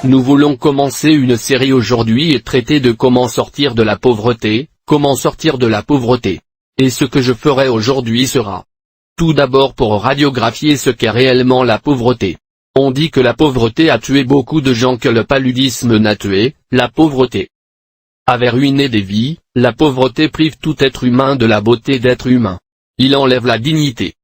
Nous voulons commencer une série aujourd'hui et traiter de comment sortir de la pauvreté, Et ce que je ferai aujourd'hui sera tout d'abord pour radiographier ce qu'est réellement la pauvreté. On dit que la pauvreté a tué beaucoup de gens, que le paludisme n'a tué, la pauvreté avait ruiné des vies. La pauvreté prive tout être humain de la beauté d'être humain. Il enlève la dignité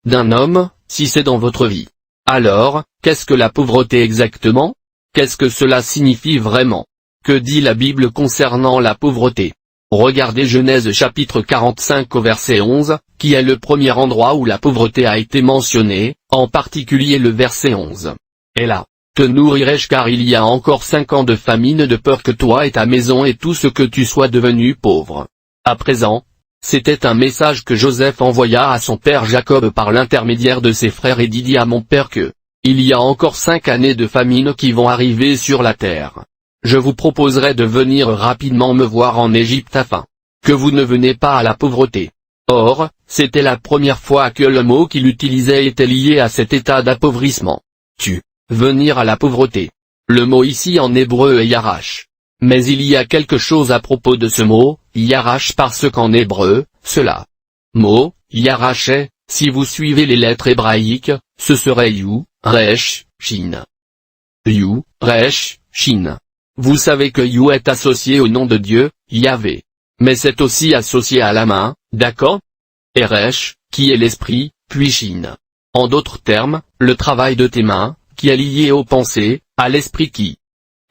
d'un homme, si c'est dans votre vie. Alors, qu'est-ce que la pauvreté exactement? Qu'est-ce que cela signifie vraiment? Que dit la Bible concernant la pauvreté? Regardez Genèse chapitre 45 au verset 11, qui est le premier endroit où la pauvreté a été mentionnée, en particulier le verset 11. Et là, te nourrirai-je car il y a encore 5 ans de famine, de peur que toi et ta maison et tout ce que tu sois devenu pauvre. À présent, c'était un message que Joseph envoya à son père Jacob par l'intermédiaire de ses frères et dit à mon père que, il y a encore 5 années de famine qui vont arriver sur la terre. Je vous proposerai de venir rapidement me voir en Égypte afin que vous ne venez pas à la pauvreté. Or, c'était la première fois que le mot qu'il utilisait était lié à cet état d'appauvrissement. Venir à la pauvreté. Le mot ici en hébreu est yarash. Mais il y a quelque chose à propos de ce mot, yarash, parce qu'en hébreu, cela mot, yarash est, si vous suivez les lettres hébraïques, ce serait yu, resh, shin. Yu, resh, shin. Vous savez que yu est associé au nom de Dieu, Yahvé. Mais c'est aussi associé à la main, d'accord? Et resh, qui est l'esprit, puis shin. En d'autres termes, le travail de tes mains, qui est lié aux pensées, à l'esprit qui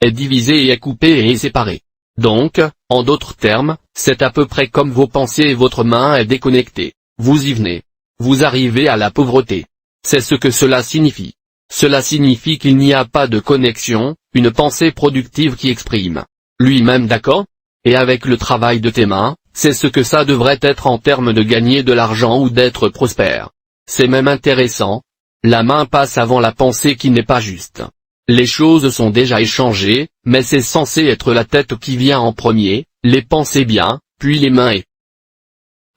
est divisé et est coupé et est séparé. Donc, en d'autres termes, c'est à peu près comme vos pensées et votre main est déconnectée. Vous y venez. Vous arrivez à la pauvreté. C'est ce que cela signifie. Cela signifie qu'il n'y a pas de connexion, une pensée productive qui exprime lui-même, d'accord? Et avec le travail de tes mains, c'est ce que ça devrait être en termes de gagner de l'argent ou d'être prospère. C'est même intéressant. La main passe avant la pensée qui n'est pas juste. Les choses sont déjà échangées, mais c'est censé être la tête qui vient en premier, les pensées bien, puis les mains et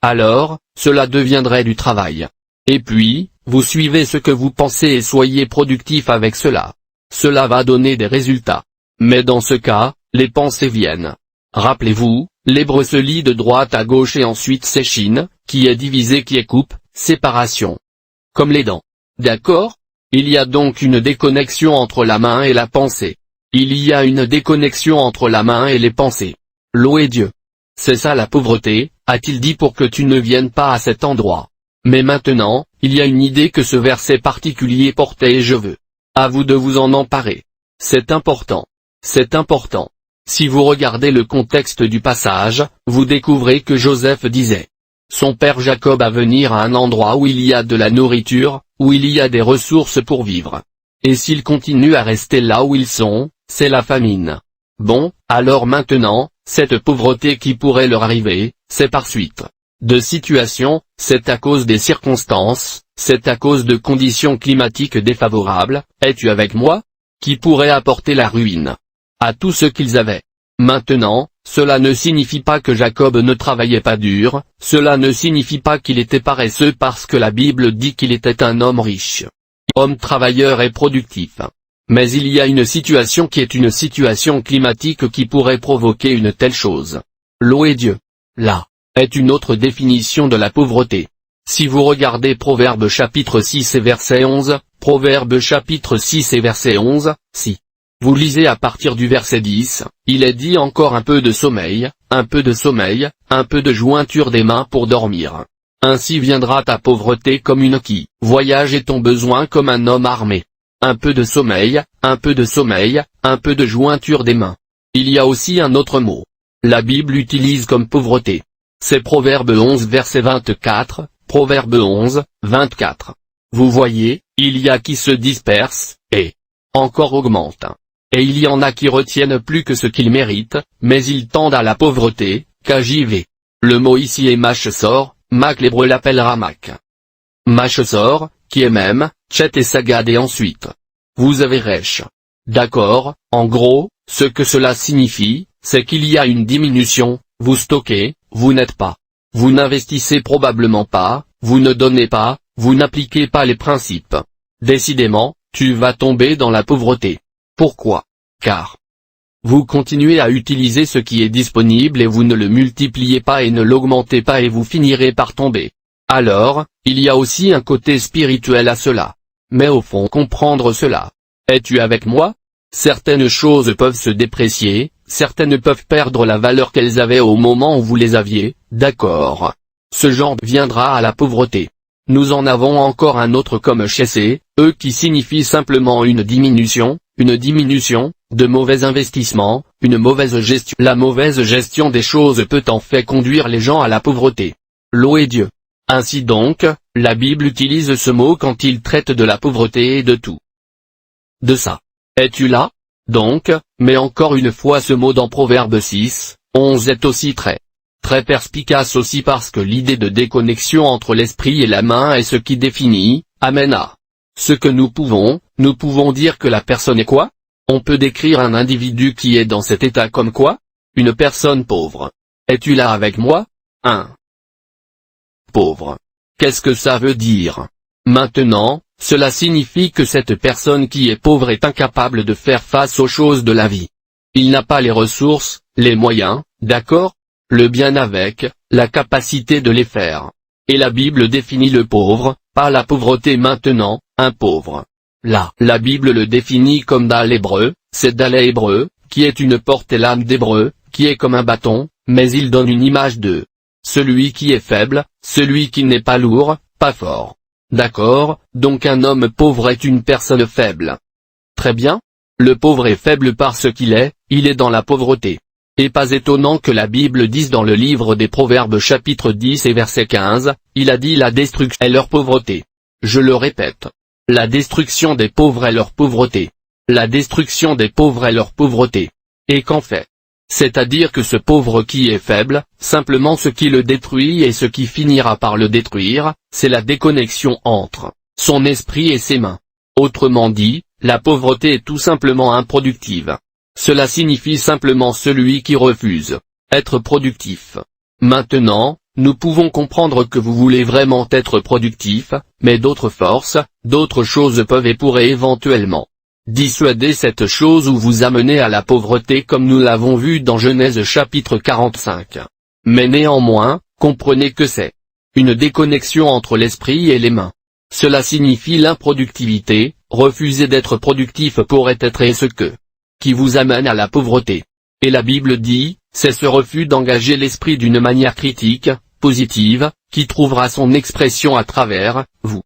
alors, cela deviendrait du travail. Et puis, vous suivez ce que vous pensez et soyez productif avec cela. Cela va donner des résultats. Mais dans ce cas, les pensées viennent. Rappelez-vous, l'hébreu se lit de droite à gauche et ensuite c'est shin, qui est divisé, qui est coupe, séparation. Comme les dents. D'accord? Il y a donc une déconnexion entre la main et la pensée. Il y a une déconnexion entre la main et les pensées. Louez Dieu. C'est ça la pauvreté, a-t-il dit, pour que tu ne viennes pas à cet endroit. Mais maintenant, il y a une idée que ce verset particulier portait et je veux. À vous de vous en emparer. C'est important. C'est important. Si vous regardez le contexte du passage, vous découvrez que Joseph disait son père Jacob à venir à un endroit où il y a de la nourriture, où il y a des ressources pour vivre. Et s'ils continuent à rester là où ils sont, c'est la famine. Bon, alors maintenant, cette pauvreté qui pourrait leur arriver, c'est par suite de situations, c'est à cause des circonstances, c'est à cause de conditions climatiques défavorables, es-tu avec moi? Qui pourrait apporter la ruine à tout ce qu'ils avaient. Maintenant, cela ne signifie pas que Jacob ne travaillait pas dur, cela ne signifie pas qu'il était paresseux parce que la Bible dit qu'il était un homme riche. Homme travailleur et productif. Mais il y a une situation qui est une situation climatique qui pourrait provoquer une telle chose. Louez Dieu. Là, est une autre définition de la pauvreté. Si vous regardez Proverbes chapitre 6 et verset 11, Proverbes chapitre 6 et verset 11, si vous lisez à partir du verset 10, il est dit encore un peu de sommeil, un peu de sommeil, un peu de jointure des mains pour dormir. Ainsi viendra ta pauvreté comme une qui voyage et ton besoin comme un homme armé. Un peu de sommeil, un peu de sommeil, un peu de jointure des mains. Il y a aussi un autre mot. La Bible utilise comme pauvreté. C'est Proverbe 11 verset 24, Proverbe 11, 24. Vous voyez, il y a qui se dispersent, et encore augmentent. Et il y en a qui retiennent plus que ce qu'ils méritent, mais ils tendent à la pauvreté, KJV. Le mot ici est machsor, Mac l'hébreu l'appelle ramak. Machsor, qui est même, Tchet et Sagad et ensuite. Vous avez Resh. D'accord, en gros, ce que cela signifie, c'est qu'il y a une diminution, vous stockez, vous n'êtes pas. Vous n'investissez probablement pas, vous ne donnez pas, vous n'appliquez pas les principes. Décidément, tu vas tomber dans la pauvreté. Pourquoi? car vous continuez à utiliser ce qui est disponible et vous ne le multipliez pas et ne l'augmentez pas et vous finirez par tomber. Alors, il y a aussi un côté spirituel à cela. Mais au fond, comprendre cela. Es-tu avec moi? Certaines choses peuvent se déprécier, certaines peuvent perdre la valeur qu'elles avaient au moment où vous les aviez, d'accord. Ce genre viendra à la pauvreté. Nous en avons encore un autre comme chasser, qui signifie simplement une diminution, de mauvais investissements, une mauvaise gestion. La mauvaise gestion des choses peut en fait conduire les gens à la pauvreté. Loué Dieu. Ainsi donc, la Bible utilise ce mot quand il traite de la pauvreté et de tout. De ça. Es-tu là? Donc, mais encore une fois ce mot dans Proverbe 6, 11 est aussi très perspicace aussi parce que l'idée de déconnexion entre l'esprit et la main est ce qui définit, amen à ce que nous pouvons dire que la personne est quoi? On peut décrire un individu qui est dans cet état comme quoi? Une personne pauvre. Es-tu là avec moi? Pauvre. Qu'est-ce que ça veut dire? Maintenant, cela signifie que cette personne qui est pauvre est incapable de faire face aux choses de la vie. Il n'a pas les ressources, les moyens, d'accord? Le bien avec, la capacité de les faire. Et la Bible définit le pauvre, pas la pauvreté maintenant, un pauvre. Là, la Bible le définit comme Dal hébreu, c'est Dal hébreu, qui est une porte et l'âme d'hébreu, qui est comme un bâton, mais il donne une image de celui qui est faible, celui qui n'est pas lourd, pas fort. D'accord, donc un homme pauvre est une personne faible. Très bien. Le pauvre est faible parce qu'il est dans la pauvreté. Et pas étonnant que la Bible dise dans le livre des Proverbes chapitre 10 et verset 15, il a dit la destruction est leur pauvreté. Je le répète. La destruction des pauvres est leur pauvreté. La destruction des pauvres est leur pauvreté. Et qu'en fait? C'est-à-dire que ce pauvre qui est faible, simplement ce qui le détruit et ce qui finira par le détruire, c'est la déconnexion entre son esprit et ses mains. Autrement dit, la pauvreté est tout simplement improductive. Cela signifie simplement celui qui refuse être productif. Maintenant, nous pouvons comprendre que vous voulez vraiment être productif, mais d'autres forces, d'autres choses peuvent et pourraient éventuellement dissuader cette chose ou vous amener à la pauvreté comme nous l'avons vu dans Genèse chapitre 45. Mais néanmoins, comprenez que c'est une déconnexion entre l'esprit et les mains. Cela signifie l'improductivité, refuser d'être productif pourrait être et ce qui vous amène à la pauvreté. Et la Bible dit, c'est ce refus d'engager l'esprit d'une manière critique, positive, qui trouvera son expression à travers vous.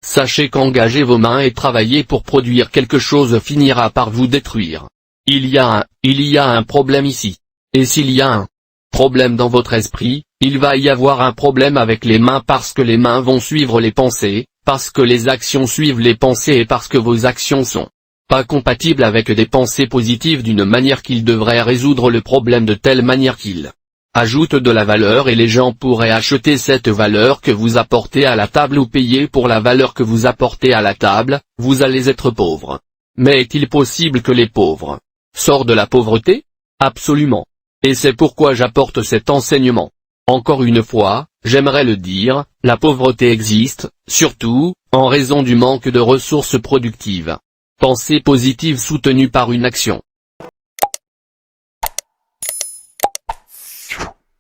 Sachez qu'engager vos mains et travailler pour produire quelque chose finira par vous détruire. Il y a un problème ici. Et s'il y a un problème dans votre esprit, il va y avoir un problème avec les mains parce que les mains vont suivre les pensées, parce que les actions suivent les pensées et parce que vos actions sont pas compatibles avec des pensées positives d'une manière qu'il devrait résoudre le problème de telle manière qu'il ajoute de la valeur et les gens pourraient acheter cette valeur que vous apportez à la table ou payer pour la valeur que vous apportez à la table, vous allez être pauvre. Mais est-il possible que les pauvres sortent de la pauvreté? Absolument. Et c'est pourquoi j'apporte cet enseignement. Encore une fois, j'aimerais le dire, la pauvreté existe, surtout, en raison du manque de ressources productives. Pensée positive soutenue par une action.